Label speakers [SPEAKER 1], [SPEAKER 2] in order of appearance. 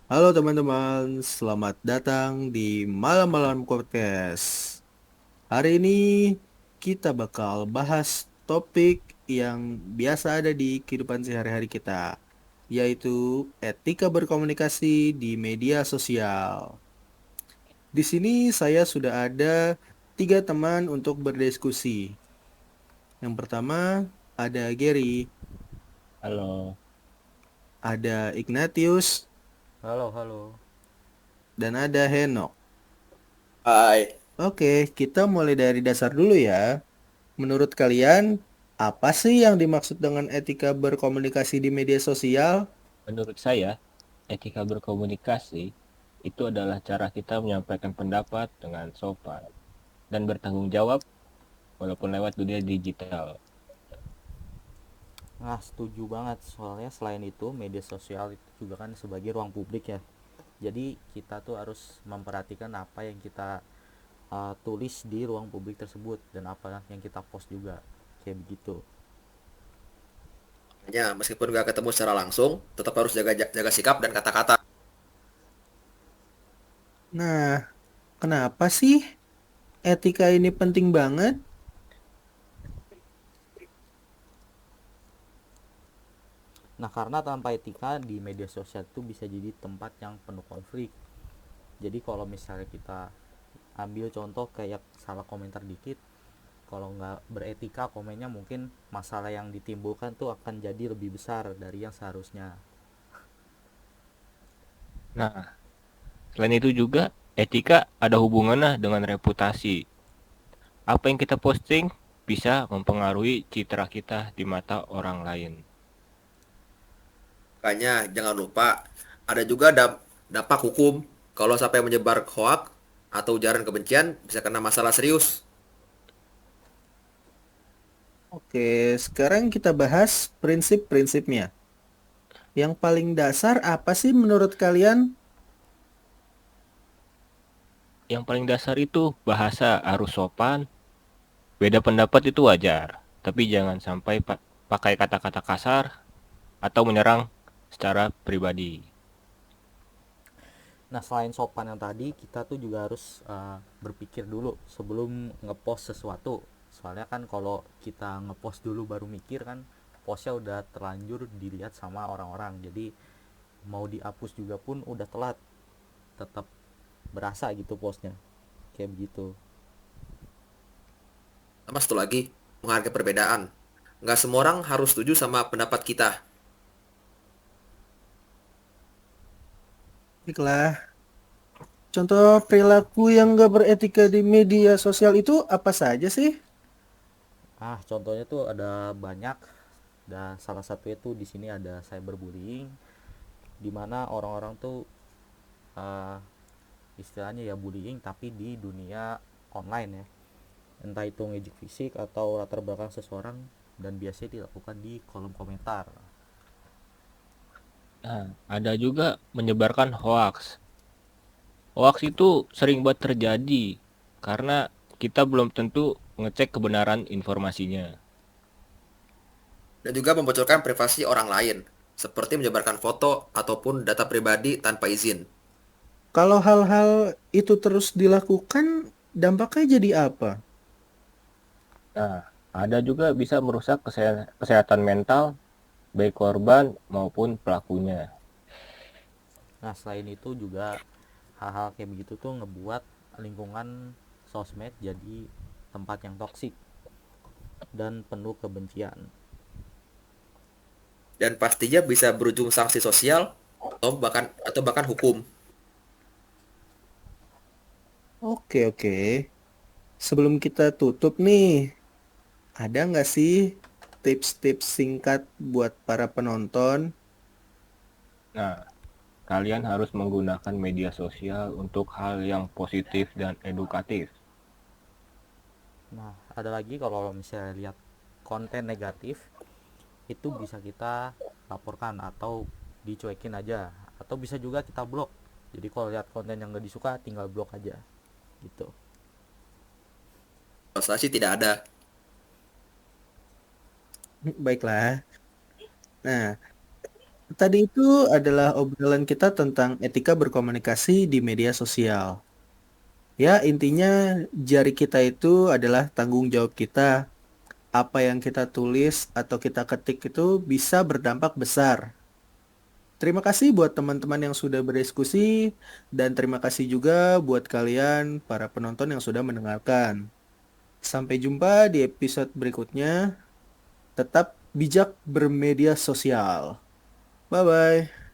[SPEAKER 1] Halo teman-teman, selamat datang di Malam-Malam Podcast. Hari ini kita bakal bahas topik yang biasa ada di kehidupan sehari-hari kita, yaitu etika berkomunikasi di media sosial. Di sini saya sudah ada tiga teman untuk berdiskusi. Yang pertama ada Gary,
[SPEAKER 2] Halo.
[SPEAKER 1] ada Ignatius,
[SPEAKER 3] Halo, halo.
[SPEAKER 1] dan ada Henok.
[SPEAKER 4] Hai,
[SPEAKER 1] Oke, kita mulai dari dasar dulu ya. Menurut kalian, apa sih yang dimaksud dengan etika berkomunikasi di media sosial?
[SPEAKER 2] Menurut saya, etika berkomunikasi itu adalah cara kita menyampaikan pendapat dengan sopan dan bertanggung jawab walaupun lewat dunia digital.
[SPEAKER 3] Nah, setuju banget. Soalnya selain itu, media sosial itu juga kan sebagai ruang publik ya. Jadi kita tuh harus memperhatikan apa yang kita tulis di ruang publik tersebut dan apa yang kita post juga. Kayak begitu.
[SPEAKER 4] hanya meskipun gak ketemu secara langsung, tetap harus jaga jaga sikap dan kata-kata.
[SPEAKER 1] Nah, kenapa sih etika ini penting banget?
[SPEAKER 3] Nah, karena tanpa etika di media sosial itu bisa jadi tempat yang penuh konflik. Jadi kalau misalnya kita ambil contoh kayak salah komentar dikit, kalau nggak beretika komennya mungkin masalah yang ditimbulkan tuh akan jadi lebih besar dari yang seharusnya.
[SPEAKER 2] Nah, selain itu juga etika ada hubungannya dengan reputasi. Apa yang kita posting bisa mempengaruhi citra kita di mata orang lain.
[SPEAKER 4] Makanya jangan lupa ada juga dampak hukum kalau sampai menyebar hoak atau ujaran kebencian bisa kena masalah serius.
[SPEAKER 1] Oke, sekarang kita bahas prinsip-prinsipnya. Yang paling dasar apa sih menurut kalian?
[SPEAKER 2] Yang paling dasar itu bahasa harus sopan, beda pendapat itu wajar, tapi jangan sampai pakai kata-kata kasar atau menyerang secara pribadi.
[SPEAKER 3] Nah, selain sopan yang tadi, kita tuh juga harus berpikir dulu sebelum ngepost sesuatu. Soalnya kan kalau kita ngepost dulu baru mikir kan, postnya udah terlanjur dilihat sama orang-orang. Jadi mau dihapus juga pun udah telat, tetap berasa gitu postnya. Kayak begitu.
[SPEAKER 4] Sama satu lagi, menghargai perbedaan. Nggak semua orang harus setuju sama pendapat kita.
[SPEAKER 1] Baiklah, contoh perilaku yang gak beretika di media sosial itu apa saja sih?
[SPEAKER 3] Contohnya tuh ada banyak dan salah satu itu di sini ada cyberbullying, di mana orang-orang tuh ah, istilahnya ya bullying tapi di dunia online ya, entah itu ngejek fisik atau latar belakang seseorang, dan biasanya dilakukan di kolom komentar.
[SPEAKER 2] Nah, ada juga menyebarkan hoax. Hoax itu sering banget terjadi karena kita belum tentu ngecek kebenaran informasinya.
[SPEAKER 4] Dan juga membocorkan privasi orang lain, seperti menyebarkan foto ataupun data pribadi tanpa izin.
[SPEAKER 1] Kalau hal-hal itu terus dilakukan, dampaknya jadi apa?
[SPEAKER 2] Nah, ada juga bisa merusak kesehatan mental baik korban maupun pelakunya.
[SPEAKER 3] Nah, selain itu juga hal-hal kayak begitu tuh ngebuat lingkungan sosmed jadi tempat yang toksik dan penuh kebencian.
[SPEAKER 4] Dan pastinya bisa berujung sanksi sosial atau bahkan hukum.
[SPEAKER 1] Oke, oke. Sebelum kita tutup nih, ada nggak sih tips-tips singkat buat para penonton?
[SPEAKER 2] Nah, kalian harus menggunakan media sosial untuk hal yang positif dan edukatif.
[SPEAKER 3] Nah, ada lagi kalau misalnya lihat konten negatif itu bisa kita laporkan atau dicuekin aja, atau bisa juga kita blok. Jadi kalau lihat konten yang gak disuka tinggal blok aja gitu.
[SPEAKER 4] Kalau saya sih tidak ada.
[SPEAKER 1] Baiklah. Nah, Tadi itu adalah obrolan kita tentang etika berkomunikasi di media sosial. Ya, intinya jari kita itu adalah tanggung jawab kita. Apa yang kita tulis atau kita ketik itu bisa berdampak besar. Terima kasih buat teman-teman yang sudah berdiskusi dan terima kasih juga buat kalian para penonton yang sudah mendengarkan. Sampai jumpa di episode berikutnya. Tetap bijak bermedia sosial. Bye bye.